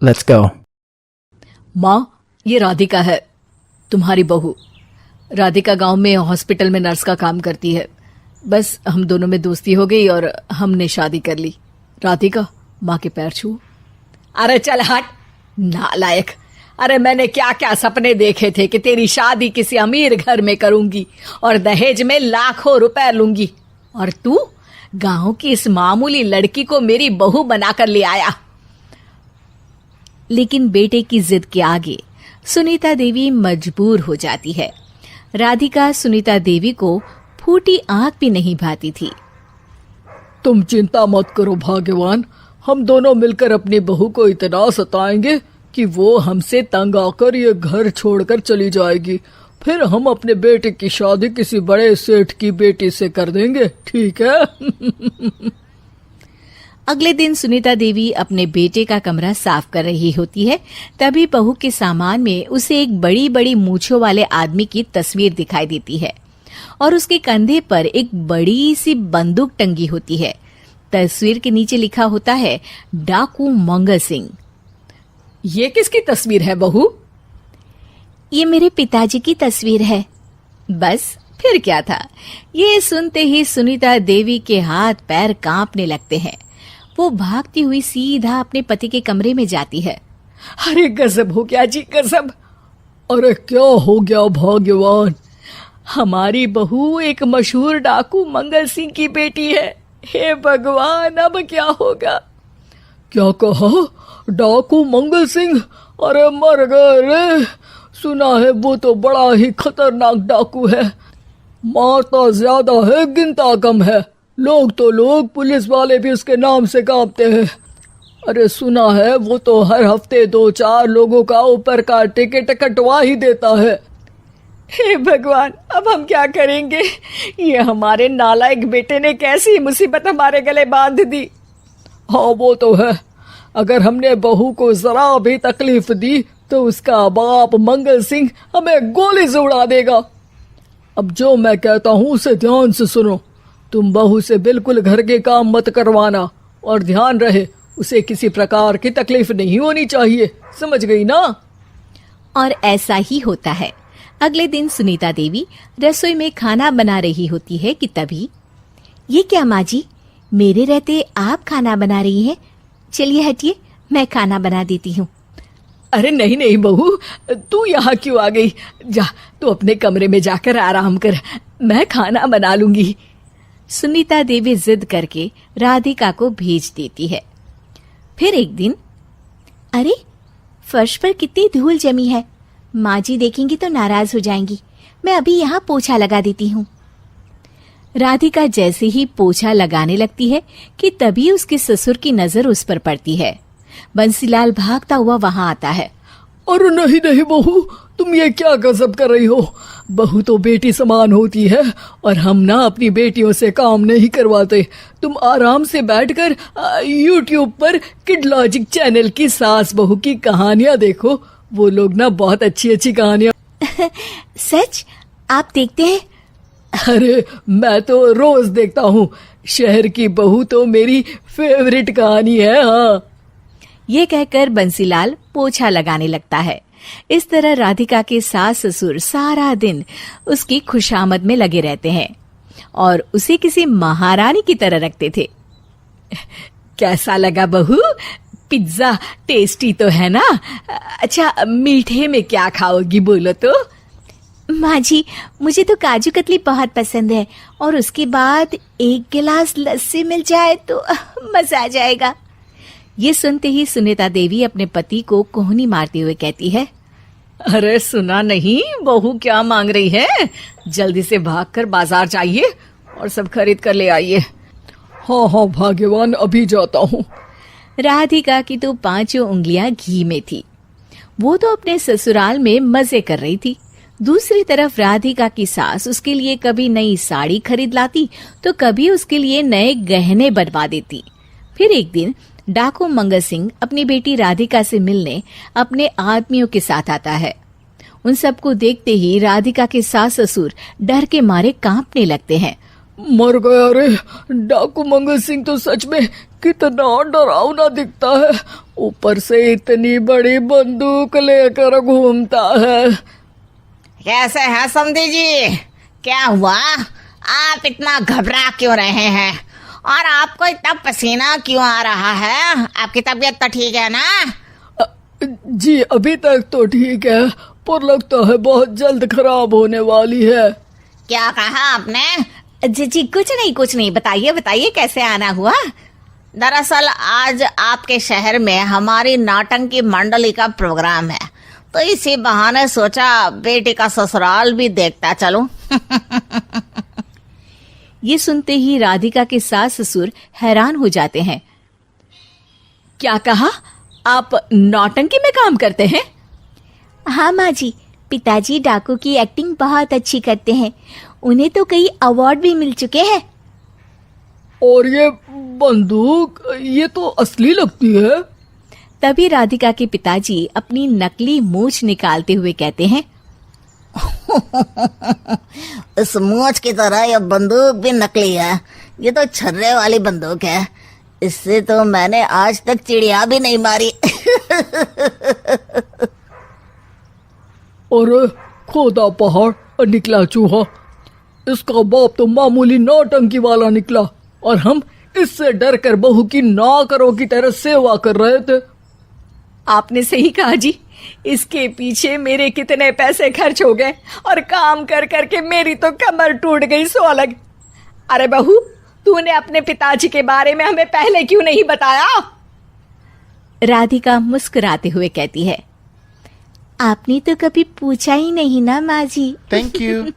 Let's go. माँ, ये राधिका है, तुम्हारी बहू। राधिका गांव में हॉस्पिटल में नर्स का काम करती है। बस हम दोनों में दोस्ती हो गई और हमने शादी कर ली। राधिका, माँ के पैर छू। अरे चल हट, नालायक। अरे मैंने क्या क्या सपने देखे थे कि तेरी शादी किसी अमीर घर में करूंगी और दहेज में लाखों रुपए लूंगी, और तू गांव की इस मामूली लड़की को मेरी बहू बनाकर ले आया। लेकिन बेटे की जिद के आगे सुनीता देवी मजबूर हो जाती है। राधिका सुनीता देवी को फूटी आंख भी नहीं भाती थी। तुम चिंता मत करो भाग्यवान, हम दोनों मिलकर अपनी बहू को इतना सताएंगे कि वो हमसे तंग आकर ये घर छोड़कर चली जाएगी। फिर हम अपने बेटे की शादी किसी बड़े सेठ की बेटी से कर देंगे, ठीक है? अगले दिन सुनीता देवी अपने बेटे का कमरा साफ कर रही होती है। तभी बहू के सामान में उसे एक बड़ी बड़ी मूंछों वाले आदमी की तस्वीर दिखाई देती है और उसके कंधे पर एक बड़ी सी बंदूक टंगी होती है। तस्वीर के नीचे लिखा होता है डाकू मंगल सिंह। ये किसकी तस्वीर है बहू? ये मेरे पिताजी की तस्वीर है। बस फिर क्या था, ये सुनते ही सुनीता देवी के हाथ पैर कांपने लगते हैं। वो भागती हुई सीधा अपने पति के कमरे में जाती है। अरे गजब हो गया जी, गजब। अरे क्या हो गया भाग्यवान? हमारी बहू एक मशहूर डाकू मंगल सिंह की बेटी है। हे भगवान, अब क्या होगा? क्या कहा? डाकू मंगल सिंह? अरे मर गए रे। सुना है वो तो बड़ा ही खतरनाक डाकू है, मारता ज्यादा है गिनता कम है। लोग पुलिस वाले भी उसके नाम से कांपते हैं। अरे सुना है वो तो हर हफ्ते 2-4 लोगों का ऊपर का टिकट कटवा ही देता है। हे भगवान, अब हम क्या करेंगे? ये हमारे नालायक बेटे ने कैसी मुसीबत हमारे गले बांध दी। हाँ वो तो है, अगर हमने बहू को जरा भी तकलीफ दी तो उसका बाप मंगल सिंह हमें गोली से उड़ा देगा। अब जो मैं कहता हूँ उसे ध्यान से सुनो। तुम बहू से बिल्कुल घर के काम मत करवाना, और ध्यान रहे उसे किसी प्रकार की तकलीफ नहीं होनी चाहिए, समझ गई ना? और ऐसा ही होता है। अगले दिन सुनीता देवी रसोई में खाना बना रही होती है कि तभी, ये क्या माँ जी, मेरे रहते आप खाना बना रही हैं? चलिए हटिए, मैं खाना बना देती हूँ। अरे नहीं नहीं बहू, तू यहाँ क्यों आ गई? जा तू अपने कमरे में जाकर आराम कर, मैं खाना बना लूंगी। सुनीता देवी जिद करके राधिका को भेज देती है। फिर एक दिन, अरे फर्श पर कितनी धूल जमी है, माँ जी देखेंगी तो नाराज हो जाएंगी, मैं अभी यहाँ पोछा लगा देती हूँ। राधिका जैसे ही पोछा लगाने लगती है कि तभी उसके ससुर की नजर उस पर पड़ती है। बंसीलाल भागता हुआ वहां आता है। अरे नहीं नहीं बहू, तुम ये क्या गजब कर रही हो? बहू तो बेटी समान होती है और हम ना अपनी बेटियों से काम नहीं करवाते। तुम आराम से बैठकर यूट्यूब पर किड लॉजिक चैनल की सास बहू की कहानियां देखो। वो लोग ना बहुत अच्छी अच्छी कहानियां सच? आप देखते हैं? अरे मैं तो रोज देखता हूँ। शहर की बहू तो मेरी फेवरेट कहानी है। हाँ, ये कहकर बंसीलाल पोछा लगाने लगता है। इस तरह राधिका के सास ससुर सारा दिन उसकी खुशामद में लगे रहते हैं और उसे किसी महारानी की तरह रखते थे। कैसा लगा बहू? पिज्जा टेस्टी तो है ना? अच्छा, मीठे में क्या खाओगी बोलो तो? माँ जी, मुझे तो काजू कतली बहुत पसंद है और उसके बाद 1 गिलास लस्सी मिल जाए तो मजा आ जाएगा। ये सुनते ही सुनीता देवी अपने पति को कोहनी मारते हुए कहती है, अरे सुना नहीं बहू क्या मांग रही है? जल्दी से भागकर बाजार जाइए और सब खरीद कर ले आइए। हाँ हाँ भाग्यवान, अभी जाता हूँ। राधिका की तो 5 उंगलियां घी में थी। वो तो अपने ससुराल में मजे कर रही थी। दूसरी तरफ राधिका की सास उसके लिए कभी नई साड़ी खरीद लाती तो कभी उसके लिए नए गहने बनवा देती। फिर एक दिन डाकू मंगल सिंह अपनी बेटी राधिका से मिलने अपने आदमियों के साथ आता है। उन सबको देखते ही राधिका के सास ससुर डर के मारे कांपने लगते हैं। मर गया रे, डाकू मंगल सिंह तो सच में कितना डरावना दिखता है। ऊपर से इतनी बड़ी बंदूक लेकर घूमता है। कैसे हैं समधी जी? क्या हुआ? आप इतना घबरा क्यों रहे हैं? और आपको इतना पसीना क्यों आ रहा है? आपकी तबीयत तो ठीक है ना? जी अभी तक तो ठीक है, पर लगता है बहुत जल्द खराब होने वाली है। क्या कहा आपने? जी कुछ नहीं, बताइए बताइए कैसे आना हुआ। दरअसल आज आपके शहर में हमारी नाटंकी मंडली का प्रोग्राम है, तो इसी बहाने सोचा बेटी का ससुराल भी देखता चलूं। ये सुनते ही राधिका के सास ससुर हैरान हो जाते हैं। क्या कहा? आप नौटंकी में काम करते हैं? हाँ माँ जी, पिताजी डाकू की एक्टिंग बहुत अच्छी करते हैं। उन्हें तो कई अवार्ड भी मिल चुके हैं। और ये बंदूक, ये तो असली लगती है। तभी राधिका के पिताजी अपनी नकली मूंछ निकालते हुए कहते हैं, इस मूंछ की तरह यह बंदूक भी नकली है। ये तो छर्रे वाली बंदूक है। इससे तो मैंने आज तक चिड़िया भी नहीं मारी। और खोदा पहाड़ निकला चूहा। इसका बाप तो मामूली नौटंकी वाला निकला, और हम इससे डर कर बहू की नौकरों की तरह सेवा कर रहे थे। आपने सही कहा जी। इसके पीछे मेरे कितने पैसे खर्च हो गए, और काम कर करके मेरी तो कमर टूट गई सो अलग। अरे बहू, तूने अपने पिताजी के बारे में हमें पहले क्यों नहीं बताया? राधिका मुस्कुराते हुए कहती है, आपने तो कभी पूछा ही नहीं ना माँ जी। Thank you.